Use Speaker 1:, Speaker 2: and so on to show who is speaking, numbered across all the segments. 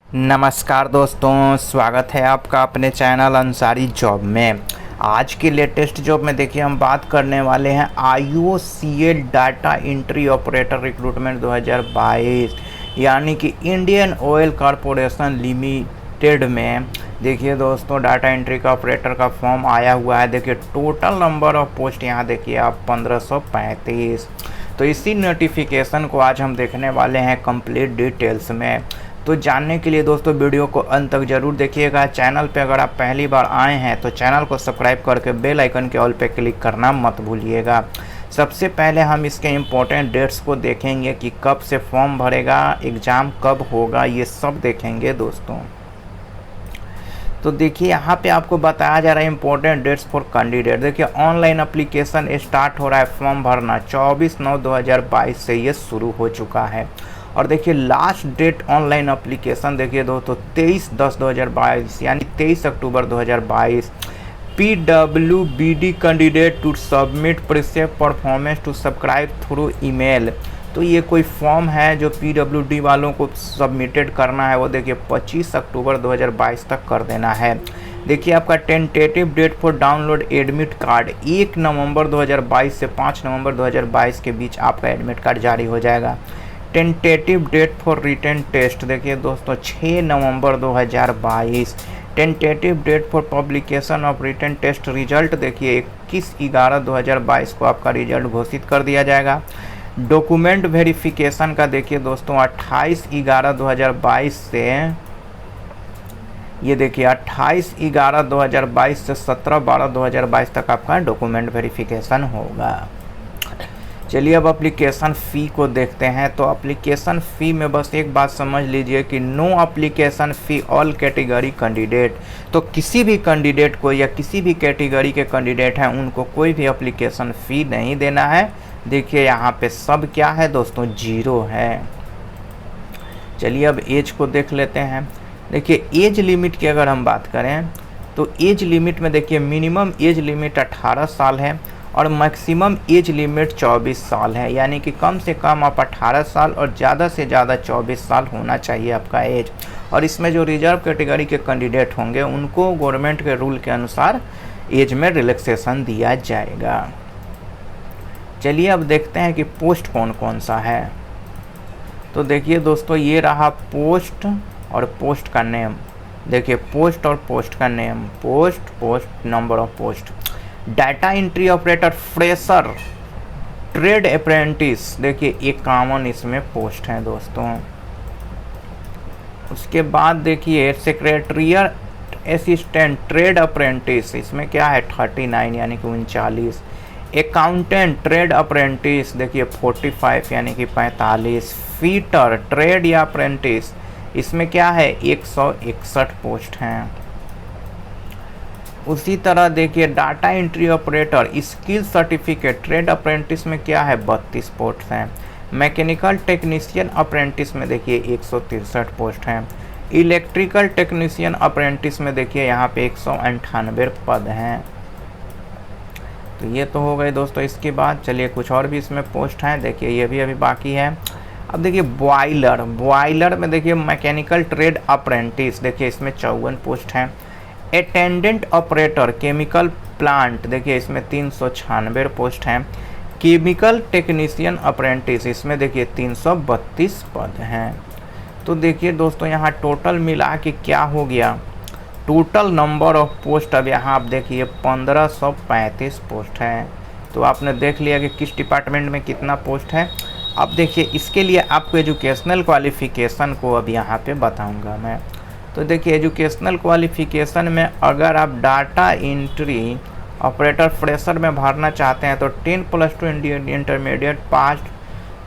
Speaker 1: नमस्कार दोस्तों, स्वागत है आपका अपने चैनल अंसारी जॉब में। आज की लेटेस्ट जॉब में देखिए हम बात करने वाले हैं IOCL data entry operator recruitment 2022 यानी कि इंडियन ऑयल कॉरपोरेशन लिमिटेड में। देखिए दोस्तों, डाटा एंट्री का ऑपरेटर का फॉर्म आया हुआ है। देखिए टोटल नंबर ऑफ पोस्ट यहाँ देखिए आप 1535। तो इसी नोटिफिकेशन को आज हम देखने वाले हैं कंप्लीट डिटेल्स में। तो जानने के लिए दोस्तों वीडियो को अंत तक जरूर देखिएगा। चैनल पे अगर आप पहली बार आए हैं तो चैनल को सब्सक्राइब करके बेल आइकन के ऑल पे क्लिक करना मत भूलिएगा। सबसे पहले हम इसके इम्पोर्टेंट डेट्स को देखेंगे कि कब से फॉर्म भरेगा, एग्ज़ाम कब होगा, ये सब देखेंगे दोस्तों। तो देखिए यहाँ पे आपको बताया जा रहा है इम्पोर्टेंट डेट्स फॉर कैंडिडेट। देखिए ऑनलाइन एप्लीकेशन स्टार्ट हो रहा है फॉर्म भरना 24/9/2022 से ये शुरू हो चुका है। और देखिए लास्ट डेट ऑनलाइन एप्लीकेशन देखिए दोस्तों 23/10/2022 यानी 23 अक्टूबर 2022। PWBD कैंडिडेट टू सबमिट प्रीसेप performance to subscribe through email. तो ये कोई फॉर्म है जो PWD वालों को सबमिटेड करना है, वो देखिए 25 अक्टूबर 2022 तक कर देना है। देखिए आपका tentative date for download admit card 1 नवंबर 2022 से 5 नवंबर 2022 के बीच आपका एडमिट कार्ड जारी हो जाएगा। Tentative date for written test देखिए दोस्तों 6 नवंबर 2022। Tentative date for publication of written test result देखिए 21/11/2022 को आपका रिजल्ट घोषित कर दिया जाएगा। डॉक्यूमेंट वेरिफिकेशन का देखिए दोस्तों 28/11/2022 से ये देखिए 28/11/2022 से 17/12/2022 तक आपका डॉक्यूमेंट वेरिफिकेशन होगा। चलिए अब एप्लीकेशन फ़ी को देखते हैं। तो एप्लीकेशन फ़ी में बस एक बात समझ लीजिए कि no application fee all category candidate. तो किसी भी कैंडिडेट को या किसी भी कैटेगरी के कैंडिडेट हैं उनको कोई भी एप्लीकेशन फ़ी नहीं देना है। देखिए यहाँ पे सब क्या है दोस्तों, 0 है। चलिए अब एज को देख लेते हैं। देखिए एज लिमिट की अगर हम बात करें तो एज लिमिट में देखिए मिनिमम एज लिमिट 18 साल है और मैक्सिमम एज लिमिट 24 साल है। यानी कि कम से कम आप 18 साल और ज़्यादा से ज़्यादा 24 साल होना चाहिए आपका एज। और इसमें जो रिजर्व कैटेगरी के कैंडिडेट होंगे उनको गवर्नमेंट के रूल के अनुसार एज में रिलैक्सेशन दिया जाएगा। चलिए अब देखते हैं कि पोस्ट कौन कौन सा है। तो देखिए दोस्तों ये रहा पोस्ट और पोस्ट का नेम। देखिए पोस्ट और पोस्ट का name, post number of post. Data entry operator fresher trade apprentice देखिए 51 इसमें पोस्ट हैं दोस्तों। उसके बाद देखिए सेक्रेटरिएट असिस्टेंट ट्रेड अप्रेंटिस, इसमें क्या है 39 यानी कि 39। अकाउंटेंट ट्रेड अप्रेंटिस देखिए 45 यानी कि 45। फीटर ट्रेड या अप्रेंटिस इसमें क्या है 161 पोस्ट हैं। उसी तरह देखिए data entry operator skill certificate trade apprentice में क्या है 32 पोस्ट हैं। मैकेनिकल टेक्नीशियन अप्रेंटिस में देखिए 163 पोस्ट हैं। इलेक्ट्रिकल टेक्नीशियन अप्रेंटिस में देखिए यहाँ पे 198 पद हैं। तो ये तो हो गए दोस्तों। इसके बाद चलिए कुछ और भी इसमें पोस्ट हैं, देखिए ये भी अभी बाकी है। अब देखिए बॉयलर में देखिए मैकेनिकल ट्रेड अप्रेंटिस देखिए इसमें 54 पोस्ट हैं। अटेंडेंट ऑपरेटर केमिकल प्लांट देखिए इसमें 396 पोस्ट हैं। केमिकल टेक्नीशियन अप्रेंटिस इसमें देखिए 332 पद हैं। तो देखिए दोस्तों यहाँ टोटल मिला के क्या हो गया, टोटल नंबर ऑफ पोस्ट अब यहाँ आप देखिए 1535 पोस्ट हैं। तो आपने देख लिया कि किस डिपार्टमेंट में कितना पोस्ट है। अब देखिए इसके लिए आपको एजुकेशनल क्वालिफ़िकेशन को अब यहाँ पे बताऊँगा मैं। तो देखिए एजुकेशनल क्वालिफ़िकेशन में अगर आप डाटा एंट्री ऑपरेटर फ्रेशर में भरना चाहते हैं तो 10+2 intermediate pass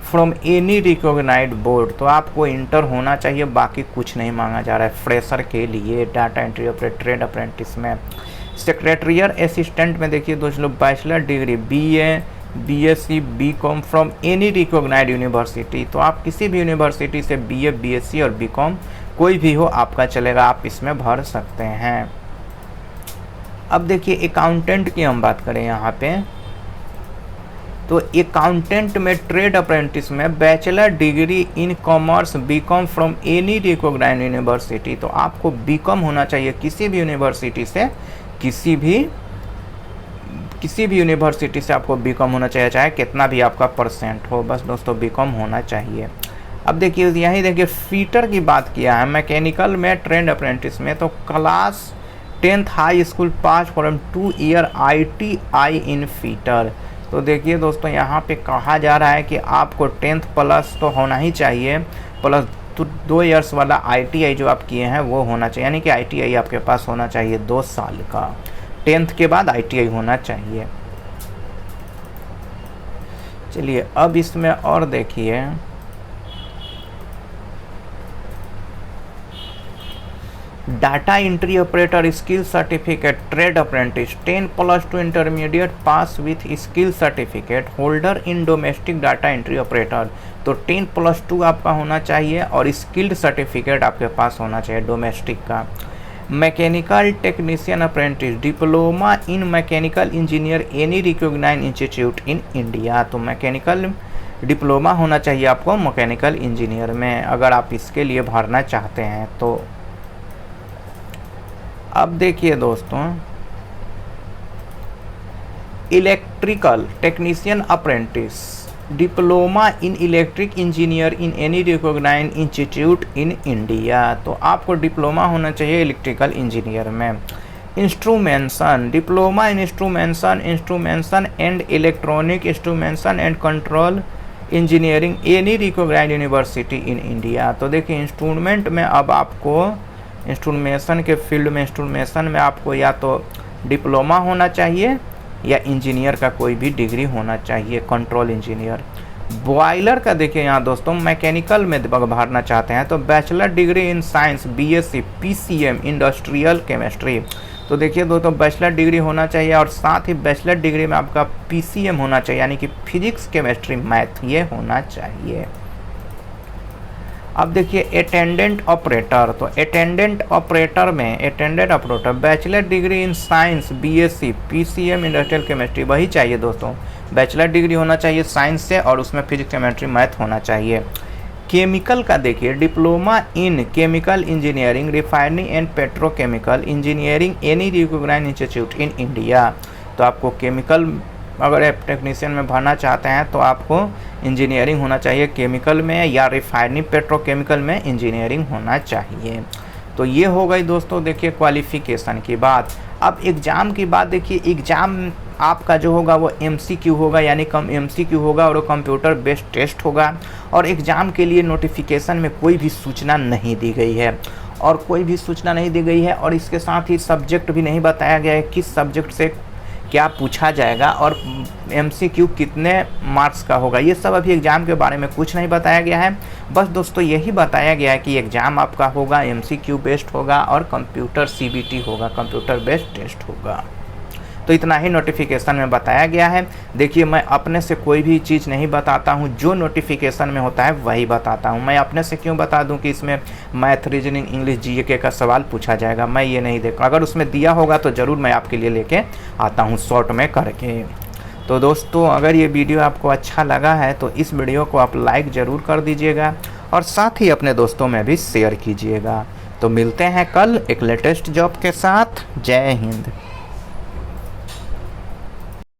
Speaker 1: from any recognised board. तो आपको इंटर होना चाहिए, बाकी कुछ नहीं मांगा जा रहा है फ्रेशर के लिए data entry operator trade apprentice में। सेक्रेटरिएट असिस्टेंट में देखिए दोस्तों bachelor degree BA BSc BCom from any recognised university. तो आप किसी भी यूनिवर्सिटी से BA BSc और BCom कोई भी हो आपका चलेगा, आप इसमें भर सकते हैं। अब देखिए अकाउंटेंट की हम बात करें यहाँ पे तो अकाउंटेंट में ट्रेड अप्रेंटिस में bachelor degree in commerce BCom from any recognised university. तो आपको बीकॉम होना चाहिए किसी भी यूनिवर्सिटी से, किसी भी यूनिवर्सिटी से आपको बीकॉम होना चाहिए, चाहे कितना भी आपका परसेंट हो, बस दोस्तों बीकॉम होना चाहिए। अब देखिए यहीं देखिए फीटर की बात किया है मैकेनिकल में ट्रेंड अप्रेंटिस में, तो class 10th high school pass from 2 year ITI in fitter. तो देखिए दोस्तों यहाँ पे कहा जा रहा है कि आपको 10th प्लस तो होना ही चाहिए, प्लस 2 इयर्स वाला ITI जो आप किए हैं वो होना चाहिए, यानी कि ITI आपके पास होना चाहिए 2 साल का, 10th के बाद ITI होना चाहिए। चलिए अब इसमें और देखिए data entry operator skill certificate trade apprentice 10+2 intermediate pass with skill certificate holder in domestic data entry operator. तो 10+2 आपका होना चाहिए और स्किल्ड सर्टिफिकेट आपके पास होना चाहिए डोमेस्टिक का। Mechanical technician apprentice diploma in mechanical engineer any recognised institute in India. तो मैकेनिकल डिप्लोमा होना चाहिए आपको मैकेनिकल इंजीनियर में, अगर आप इसके लिए भरना चाहते हैं तो। अब देखिए दोस्तों electrical technician apprentice diploma in electric engineer in any recognised institute in India. तो आपको डिप्लोमा होना चाहिए इलेक्ट्रिकल इंजीनियर में। Instrumentation diploma in instrumentation and electronic instrumentation and control engineering any recognised university in India. तो देखिए instrument में अब आपको इंस्ट्रूमेंशन के फील्ड में इंस्ट्रूमेंशन में आपको या तो डिप्लोमा होना चाहिए या इंजीनियर का कोई भी डिग्री होना चाहिए, कंट्रोल इंजीनियर। बॉयलर का देखिए यहाँ दोस्तों मैकेनिकल में भरना चाहते हैं तो bachelor degree in science BSc PCM industrial chemistry. तो देखिए दोस्तों बैचलर डिग्री होना चाहिए और साथ ही बैचलर डिग्री में आपका PCM होना चाहिए, यानी कि फिजिक्स केमिस्ट्री मैथ, ये होना चाहिए। अब देखिए अटेंडेंट ऑपरेटर, तो attendant operator bachelor degree in science BSc PCM industrial chemistry वही चाहिए दोस्तों, बैचलर डिग्री होना चाहिए साइंस से और उसमें फिजिक्स केमिस्ट्री मैथ होना चाहिए। केमिकल का देखिए diploma in chemical engineering refinery and petrochemical engineering any recognised institute in India. तो आपको केमिकल अगर आप टेक्नीशियन में भरना चाहते हैं तो आपको इंजीनियरिंग होना चाहिए केमिकल में, या रिफाइनरी पेट्रोकेमिकल में इंजीनियरिंग होना चाहिए। तो ये हो गई दोस्तों देखिए क्वालिफ़िकेशन की बात। अब एग्ज़ाम की बात देखिए, एग्ज़ाम आपका जो होगा वो MCQ होगा, यानी कम MCQ होगा और वो कंप्यूटर बेस्ड टेस्ट होगा। और एग्ज़ाम के लिए नोटिफिकेशन में कोई भी सूचना नहीं दी गई है और इसके साथ ही सब्जेक्ट भी नहीं बताया गया है किस सब्जेक्ट से क्या पूछा जाएगा और MCQ कितने मार्क्स का होगा, ये सब अभी एग्ज़ाम के बारे में कुछ नहीं बताया गया है। बस दोस्तों यही बताया गया है कि एग्ज़ाम आपका होगा MCQ बेस्ड होगा और कंप्यूटर CBT होगा, कंप्यूटर बेस्ड टेस्ट होगा। तो इतना ही नोटिफिकेशन में बताया गया है। देखिए मैं अपने से कोई भी चीज़ नहीं बताता हूँ, जो नोटिफिकेशन में होता है वही बताता हूँ। मैं अपने से क्यों बता दूँ कि इसमें मैथ, रीजनिंग, इंग्लिश, GK का सवाल पूछा जाएगा, मैं ये नहीं देखूँ। अगर उसमें दिया होगा तो ज़रूर मैं आपके लिए लेके आता हूँ शॉर्ट में करके। तो दोस्तों अगर ये वीडियो आपको अच्छा लगा है तो इस वीडियो को आप लाइक ज़रूर कर दीजिएगा और साथ ही अपने दोस्तों में भी शेयर कीजिएगा। तो मिलते हैं कल एक लेटेस्ट जॉब के साथ। जय हिंद।